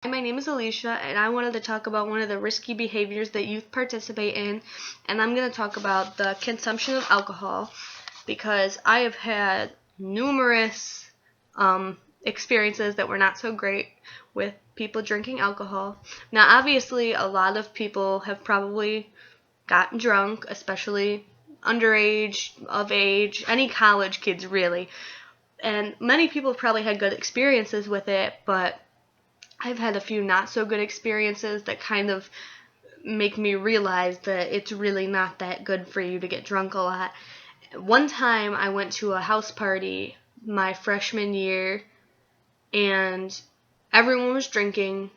Hi, my name is Alicia, and I wanted to talk about one of the risky behaviors that youth participate in, and I'm going to talk about the consumption of alcohol because I have had numerous experiences that were not so great with people drinking alcohol. Now, obviously, a lot of people have probably gotten drunk, especially underage, of age, any college kids really, and many people have probably had good experiences with it, but I've had a few not so good experiences that kind of make me realize that it's really not that good for you to get drunk a lot. One time I went to a house party my freshman year and everyone was drinking,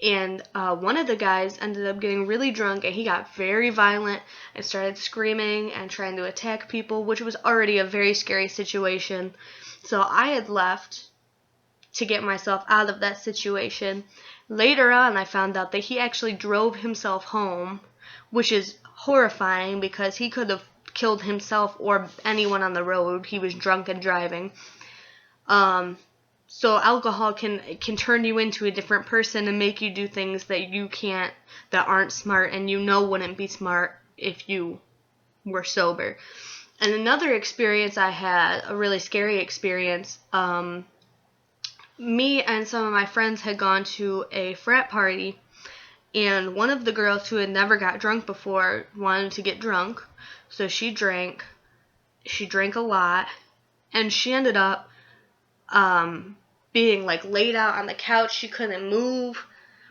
and one of the guys ended up getting really drunk and he got very violent and started screaming and trying to attack people, which was already a very scary situation. So I had left to get myself out of that situation. Later on, I found out that he actually drove himself home, which is horrifying because he could have killed himself or anyone on the road. He was drunk and driving. So alcohol can turn you into a different person and make you do things that aren't smart and wouldn't be smart if you were sober. And another experience I had, a really scary experience, me and some of my friends had gone to a frat party, and one of the girls who had never got drunk before wanted to get drunk, so she drank a lot, and she ended up being like laid out on the couch. She couldn't move.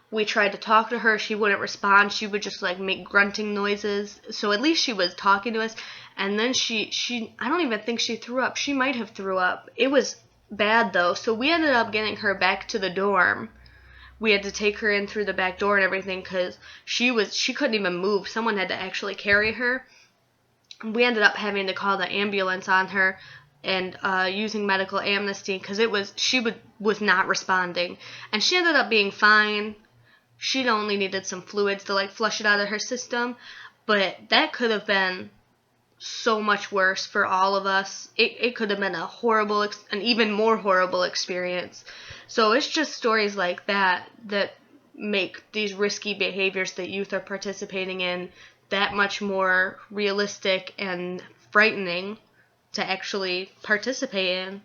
We tried to talk to her, she wouldn't respond. She would just like make grunting noises, so at least she was talking to us. And then she I don't even think she threw up. She might have threw up. It was bad though, so we ended up getting her back to the dorm. We had to take her in through the back door and everything because she couldn't even move. Someone had to actually carry her. We ended up having to call the ambulance on her and using medical amnesty because she was not responding, and she ended up being fine. She only needed some fluids to like flush it out of her system, but that could have been so much worse for all of us. It could have been an even more horrible experience. So it's just stories like that that make these risky behaviors that youth are participating in that much more realistic and frightening to actually participate in.